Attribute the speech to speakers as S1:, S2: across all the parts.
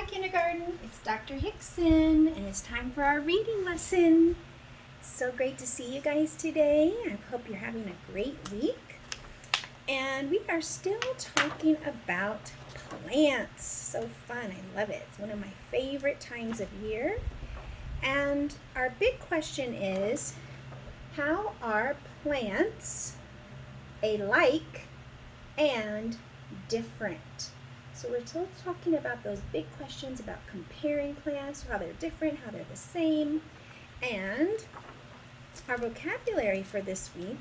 S1: Hi kindergarten, it's Dr. Hickson and it's time for our reading lesson. It's so great to see you guys today. I hope you're having a great week. And we are still talking about plants. So fun, I love it. It's one of my favorite times of year. And our big question is, how are plants alike and different? So we're still talking about those big questions about comparing plants, how they're different, how they're the same. And our vocabulary for this week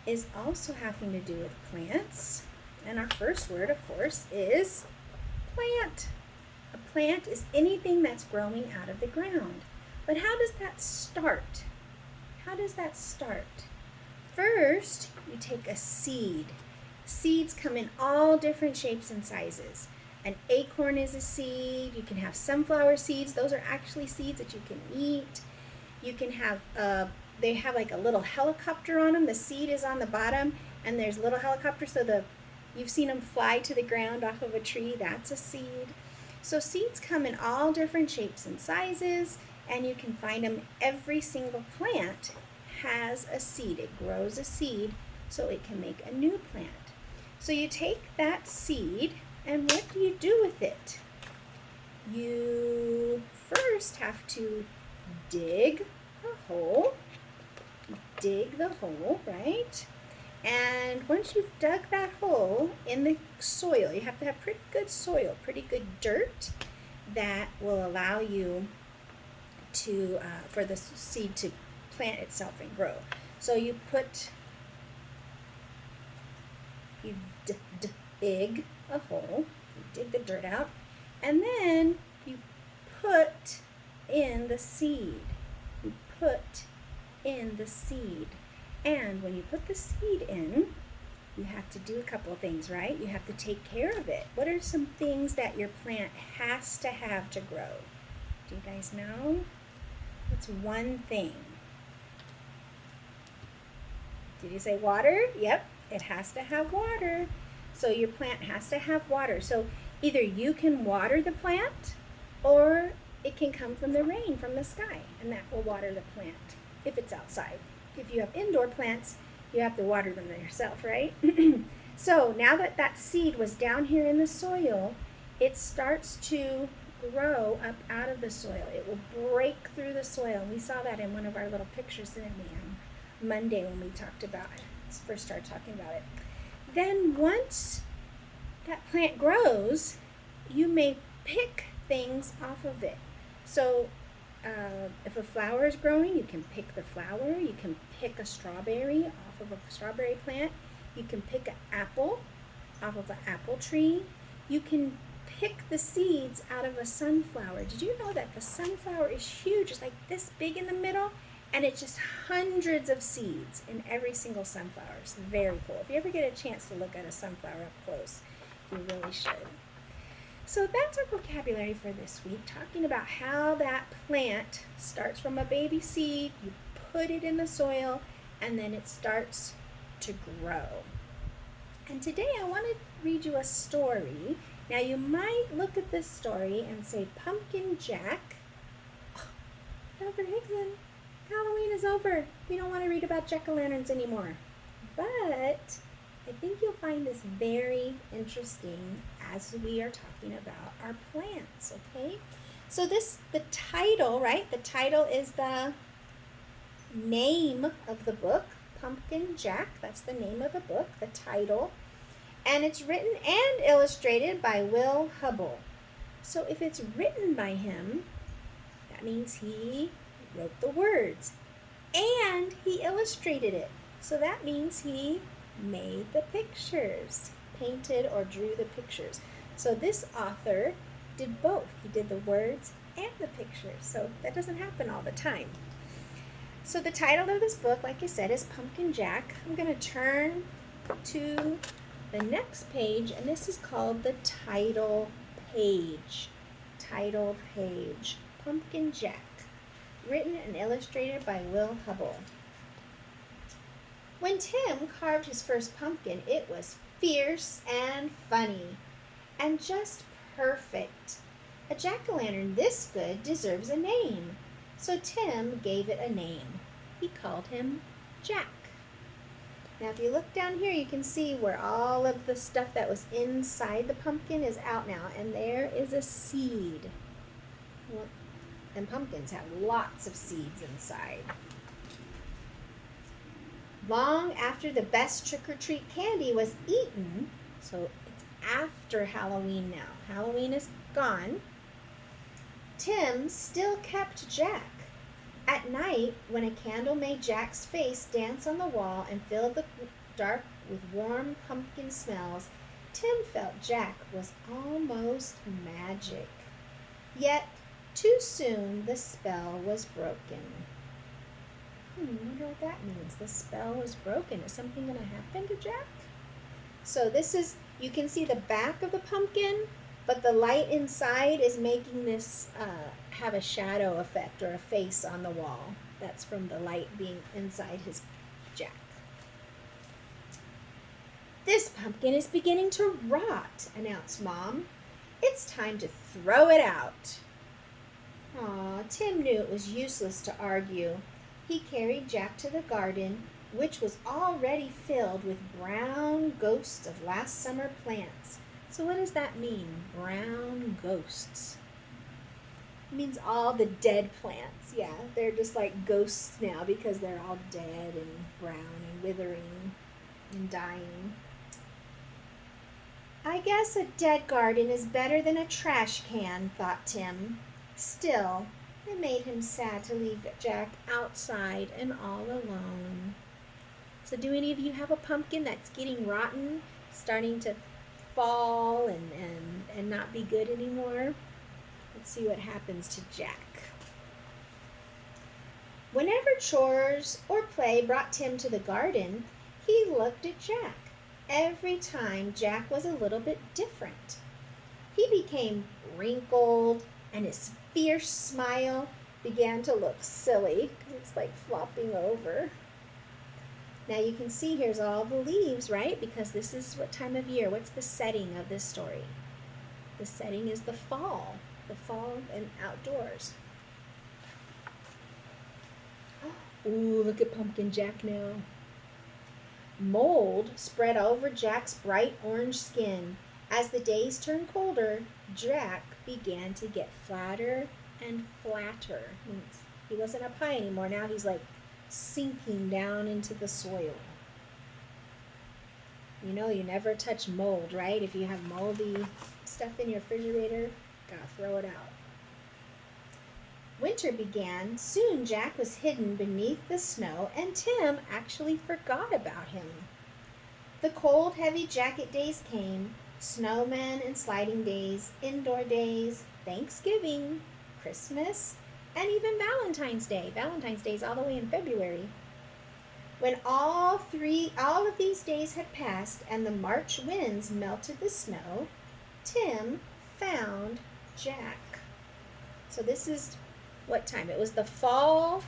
S1: is also having to do with plants. And our first word, of course, is plant. A plant is anything that's growing out of the ground. But how does that start? How does that start? First, you take a seed. Seeds come in all different shapes and sizes. An acorn is a seed. You can have sunflower seeds. Those are actually seeds that you can eat. You can have, they have like a little helicopter on them. The seed is on the bottom and there's a little helicopter, so you've seen them fly to the ground off of a tree. That's a seed. So seeds come in all different shapes and sizes, and you can find them. Every single plant has a seed. It grows a seed so it can make a new plant. So you take that seed, and what do you do with it? You first have to dig a hole. You dig the hole, right? And once you've dug that hole in the soil, you have to have pretty good soil, pretty good dirt that will allow you to, for the seed to plant itself and grow. So you dig a hole, you dig the dirt out, and then you put in the seed. You put in the seed. And when you put the seed in, you have to do a couple of things, right? You have to take care of it. What are some things that your plant has to have to grow? Do you guys know? What's one thing? Did you say water? Yep, it has to have water. So your plant has to have water. So either you can water the plant or it can come from the rain from the sky, and that will water the plant if it's outside. If you have indoor plants, you have to water them yourself, right? So now that that seed was down here in the soil, it starts to grow up out of the soil. It will break through the soil. We saw that in one of our little pictures, didn't we, on Monday when we talked about it, first started talking about it. Then once that plant grows, you may pick things off of it. So if a flower is growing, you can pick the flower. You can pick a strawberry off of a strawberry plant. You can pick an apple off of an apple tree. You can pick the seeds out of a sunflower. Did you know that the sunflower is huge? It's like this big in the middle, and it's just hundreds of seeds in every single sunflower. It's very cool. If you ever get a chance to look at a sunflower up close, you really should. So that's our vocabulary for this week, talking about how that plant starts from a baby seed, you put it in the soil, and then it starts to grow. And today I want to read you a story. Now you might look at this story and say, Pumpkin Jack. Oh, Dr. Hickson, Halloween is over. We don't want to read about jack-o'-lanterns anymore. But I think you'll find this very interesting as we are talking about our plants, okay? So the title, right? The title is the name of the book, Pumpkin Jack. That's the name of the book, the title. And it's written and illustrated by Will Hubble. So if it's written by him, that means he wrote the words and he illustrated it. So that means he made the pictures, painted or drew the pictures. So this author did both. He did the words and the pictures. So that doesn't happen all the time. So the title of this book, like I said, is Pumpkin Jack. I'm going to turn to the next page, and this is called the title page. Title page. Pumpkin Jack. Written and illustrated by Will Hubble. When Tim carved his first pumpkin, it was fierce and funny and just perfect. A jack-o'-lantern this good deserves a name. So Tim gave it a name. He called him Jack. Now if you look down here, you can see where all of the stuff that was inside the pumpkin is out now. And there is a seed. And pumpkins have lots of seeds inside. Long after the best trick-or-treat candy was eaten, so it's after Halloween now. Halloween is gone. Tim still kept Jack. At night, when a candle made Jack's face dance on the wall and filled the dark with warm pumpkin smells, Tim felt Jack was almost magic. Yet, too soon the spell was broken. I wonder what that means. The spell was broken. Is something going to happen to Jack? So this is, you can see the back of the pumpkin, but the light inside is making this have a shadow effect or a face on the wall. That's from the light being inside his Jack. This pumpkin is beginning to rot, announced Mom. It's time to throw it out. Aw, Tim knew it was useless to argue. He carried Jack to the garden, which was already filled with brown ghosts of last summer plants. So what does that mean, brown ghosts? It means all the dead plants. Yeah, they're just like ghosts now because they're all dead and brown and withering and dying. I guess a dead garden is better than a trash can, thought Tim. Still, it made him sad to leave Jack outside and all alone. So do any of you have a pumpkin that's getting rotten, starting to fall and not be good anymore? Let's see what happens to Jack. Whenever chores or play brought Tim to the garden, he looked at Jack. Every time Jack was a little bit different. He became wrinkled and his fierce smile began to look silly because it's like flopping over. Now you can see here's all the leaves, right? Because this is what time of year? What's the setting of this story? The setting is the fall and outdoors. Ooh, look at Pumpkin Jack now. Mold spread over Jack's bright orange skin. As the days turned colder, Jack began to get flatter and flatter. He wasn't up high anymore. Now he's like sinking down into the soil. You know you never touch mold, right? If you have moldy stuff in your refrigerator, gotta throw it out. Winter began. Soon Jack was hidden beneath the snow, and Tim actually forgot about him. The cold, heavy jacket days came, snowmen and sliding days, indoor days, Thanksgiving, Christmas, and even Valentine's Day. Valentine's Day is all the way in February. When all of these days had passed and the March winds melted the snow, Tim found Jack. So this is what time? It was the fall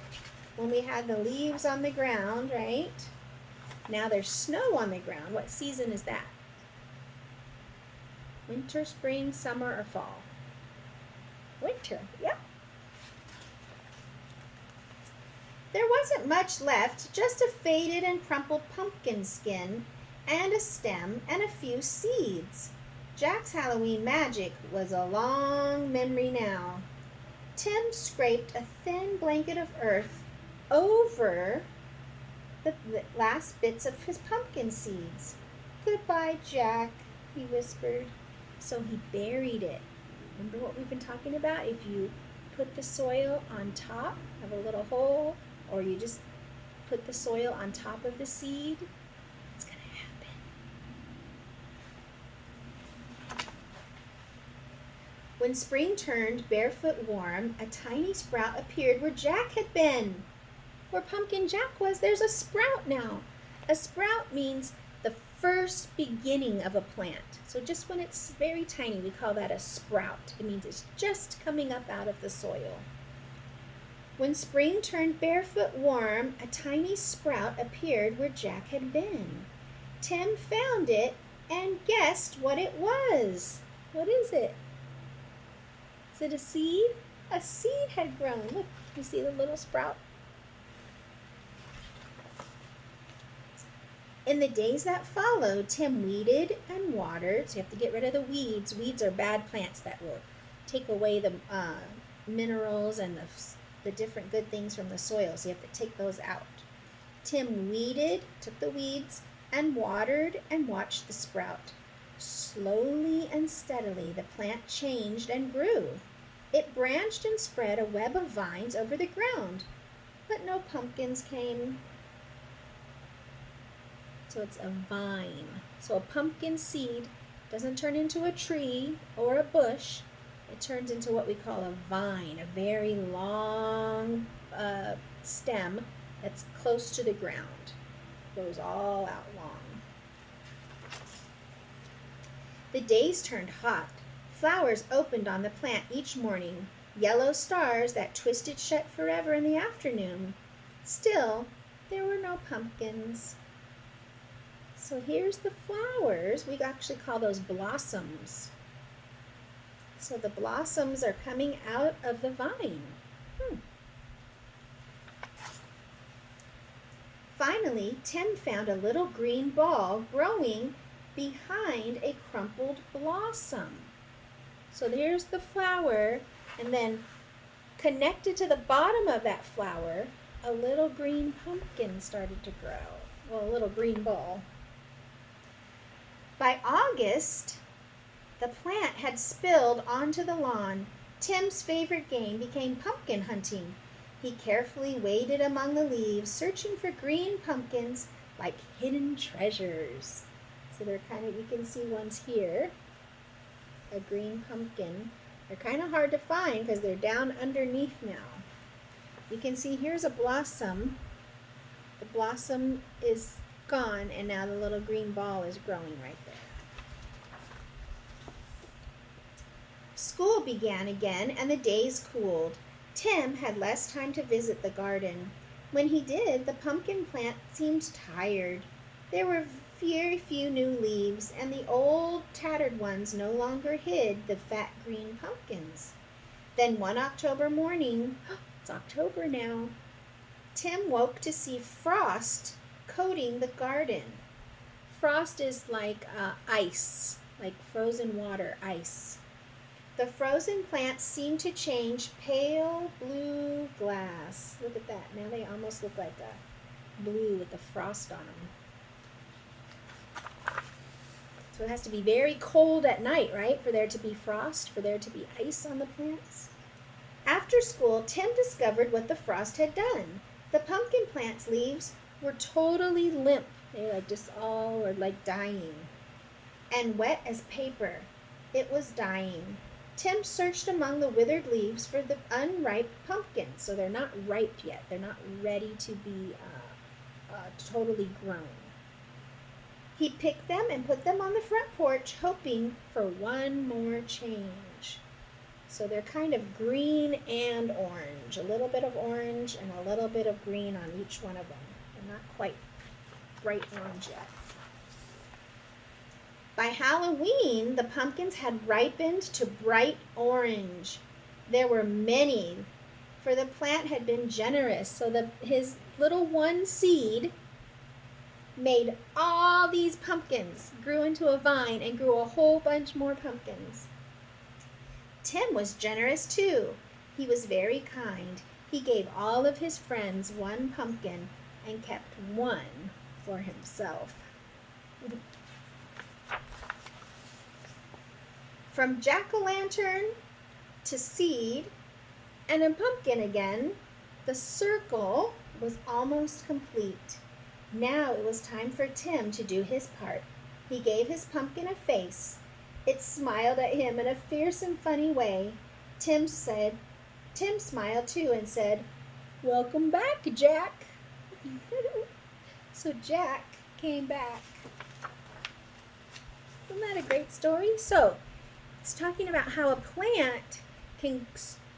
S1: when we had the leaves on the ground, right? Now there's snow on the ground. What season is that? Winter, spring, summer, or fall? Winter, yep. There wasn't much left, just a faded and crumpled pumpkin skin and a stem and a few seeds. Jack's Halloween magic was a long memory now. Tim scraped a thin blanket of earth over the last bits of his pumpkin seeds. Goodbye, Jack, he whispered. So he buried it. Remember what we've been talking about? If you put the soil on top of a little hole, or you just put the soil on top of the seed, it's going to happen. When spring turned barefoot warm, a tiny sprout appeared where Jack had been. Where Pumpkin Jack was, there's a sprout now. A sprout means the first beginning of a plant. So just when it's very tiny, we call that a sprout. It means it's just coming up out of the soil. When spring turned barefoot warm, a tiny sprout appeared where Jack had been. Tim found it and guessed what it was. What is it? Is it a seed? A seed had grown. Look, you see the little sprout? In the days that followed, Tim weeded and watered. So you have to get rid of the weeds. Weeds are bad plants that will take away the minerals and the different good things from the soil. So you have to take those out. Tim weeded, took the weeds, and watered and watched the sprout. Slowly and steadily, the plant changed and grew. It branched and spread a web of vines over the ground, but no pumpkins came. So it's a vine. So a pumpkin seed doesn't turn into a tree or a bush. It turns into what we call a vine, a very long stem that's close to the ground. Goes all out long. The days turned hot. Flowers opened on the plant each morning, yellow stars that twisted shut forever in the afternoon. Still, there were no pumpkins. So here's the flowers. We actually call those blossoms. So the blossoms are coming out of the vine. Finally, Tim found a little green ball growing behind a crumpled blossom. So there's the flower, and then connected to the bottom of that flower, a little green pumpkin started to grow. Well, a little green ball. By August, the plant had spilled onto the lawn. Tim's favorite game became pumpkin hunting. He carefully waded among the leaves, searching for green pumpkins like hidden treasures. So they're you can see one's here, a green pumpkin. They're kind of hard to find because they're down underneath now. You can see here's a blossom. The blossom is gone, and now the little green ball is growing right there. School began again, and the days cooled. Tim had less time to visit the garden. When he did, the pumpkin plant seemed tired. There were very few new leaves, and the old, tattered ones no longer hid the fat green pumpkins. Then one October morning, it's October now, Tim woke to see frost coating the garden. Frost is like ice, like frozen water, ice. The frozen plants seemed to change pale blue glass. Look at that. Now they almost look like a blue with the frost on them. So it has to be very cold at night, right, for there to be frost, for there to be ice on the plants. After school, Tim discovered what the frost had done. The pumpkin plant's leaves were totally limp. They were just all were like dying. And wet as paper. It was dying. Tim searched among the withered leaves for the unripe pumpkins. So they're not ripe yet. They're not ready to be totally grown. He picked them and put them on the front porch, hoping for one more change. So they're kind of green and orange. A little bit of orange and a little bit of green on each one of them. They're not quite bright orange yet. By Halloween, the pumpkins had ripened to bright orange. There were many, for the plant had been generous. So his little one seed made all these pumpkins, grew into a vine, and grew a whole bunch more pumpkins. Tim was generous too. He was very kind. He gave all of his friends one pumpkin and kept one for himself. From jack-o'-lantern to seed and a pumpkin again, the circle was almost complete. Now it was time for Tim to do his part. He gave his pumpkin a face. It smiled at him in a fierce and funny way. Tim smiled too and said, "Welcome back, Jack." So Jack came back. Isn't that a great story? So it's talking about how a plant can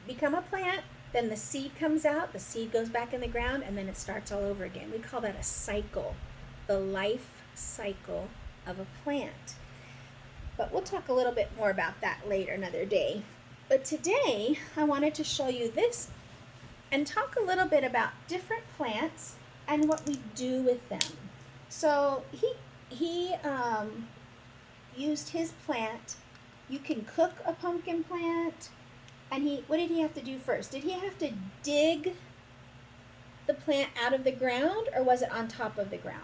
S1: become a plant, then the seed comes out, the seed goes back in the ground, and then it starts all over again. We call that a cycle, the life cycle of a plant. But we'll talk a little bit more about that later, another day. But today I wanted to show you this and talk a little bit about different plants and what we do with them. So he used his plant. You can cook a pumpkin plant. And what did he have to do first? Did he have to dig the plant out of the ground, or was it on top of the ground?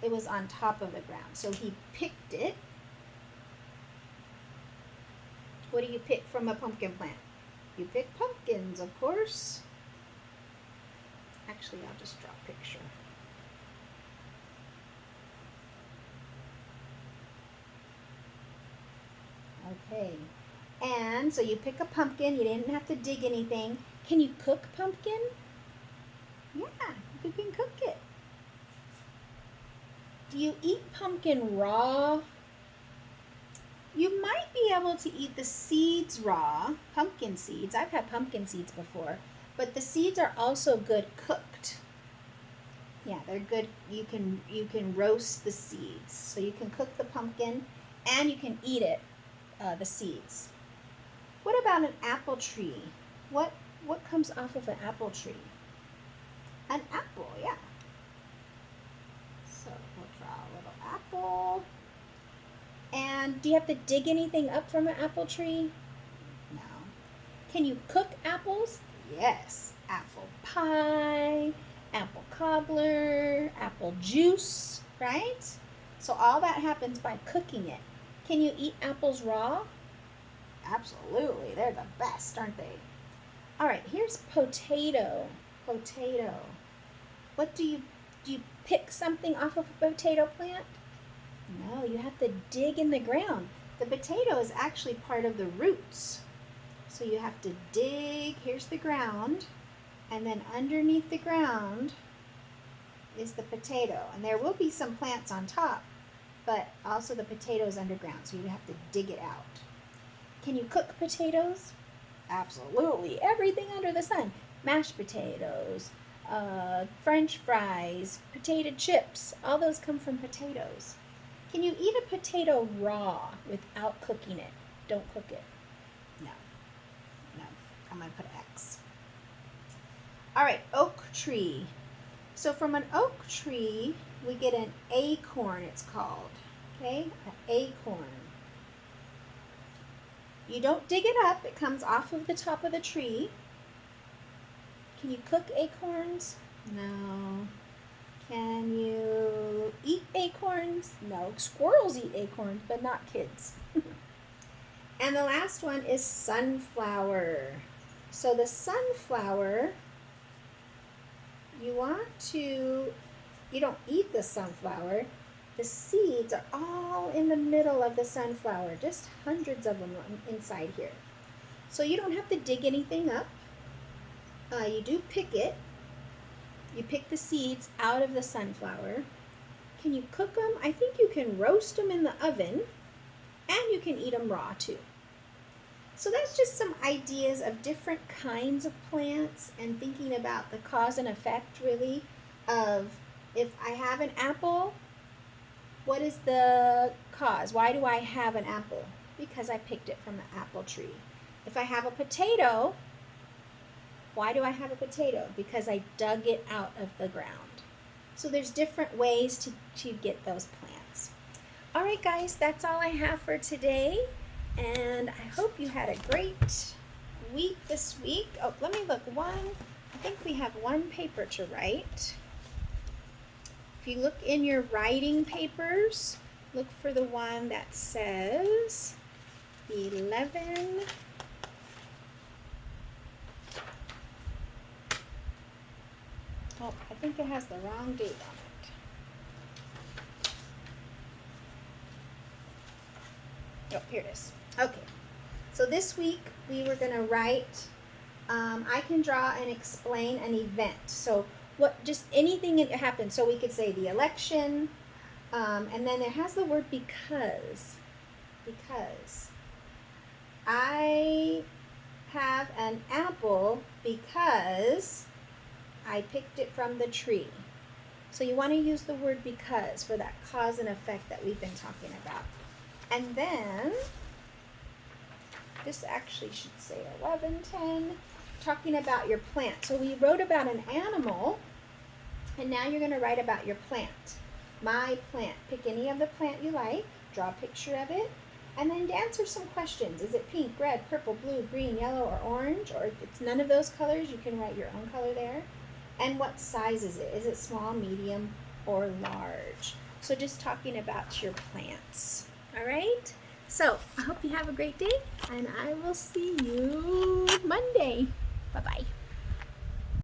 S1: It was on top of the ground. So he picked it. What do you pick from a pumpkin plant? You pick pumpkins, of course. Actually, I'll just draw a picture. Okay. And so you pick a pumpkin. You didn't have to dig anything. Can you cook pumpkin? Yeah, you can cook it. Do you eat pumpkin raw? You might be able to eat the seeds raw, pumpkin seeds. I've had pumpkin seeds before, but the seeds are also good cooked. Yeah, they're good. You can roast the seeds. So you can cook the pumpkin and you can eat it, the seeds. What about an apple tree? What comes off of an apple tree? An apple, yeah. So we'll draw a little apple. And do you have to dig anything up from an apple tree? No. Can you cook apples? Yes. Apple pie, apple cobbler, apple juice, right? So all that happens by cooking it. Can you eat apples raw? Absolutely. They're the best, aren't they? All right, here's potato. Potato. What do you pick something off of a potato plant? No, you have to dig in the ground. The potato is actually part of the roots. So you have to dig, here's the ground, and then underneath the ground is the potato. And there will be some plants on top, but also the potato is underground, so you have to dig it out. Can you cook potatoes? Absolutely. Everything under the sun. Mashed potatoes, French fries, potato chips, all those come from potatoes. Can you eat a potato raw without cooking it? Don't cook it. No. No. I'm going to put X. All right, oak tree. So from an oak tree, we get an acorn, it's called. Okay, an acorn. You don't dig it up. It comes off of the top of the tree. Can you cook acorns? No. Can you eat acorns? No. Squirrels eat acorns, but not kids. And the last one is sunflower. So the sunflower, you don't eat the sunflower. The seeds are all in the middle of the sunflower, just hundreds of them inside here. So you don't have to dig anything up. You do pick it. You pick the seeds out of the sunflower. Can you cook them? I think you can roast them in the oven, and you can eat them raw too. So that's just some ideas of different kinds of plants and thinking about the cause and effect, really, of if I have an apple, what is the cause? Why do I have an apple? Because I picked it from an apple tree. If I have a potato, why do I have a potato? Because I dug it out of the ground. So there's different ways to get those plants. All right, guys, that's all I have for today. And I hope you had a great week this week. Oh, let me look. I think we have one paper to write. If you look in your writing papers, look for the one that says 11. Oh, I think it has the wrong date on it. Oh, here it is. Okay. So this week we were going to write, I can draw and explain an event. So just anything that happened. So we could say the election, and then it has the word because. Because. I have an apple because I picked it from the tree. So you want to use the word because for that cause and effect that we've been talking about. And then this actually should say 11, 10, talking about your plant. So we wrote about an animal, and now you're going to write about your plant. My plant. Pick any of the plant you like, draw a picture of it, and then answer some questions. Is it pink, red, purple, blue, green, yellow, or orange? Or if it's none of those colors, you can write your own color there. And what size is it? Is it small, medium, or large? So just talking about your plants. All right? So I hope you have a great day, and I will see you Monday. Bye-bye.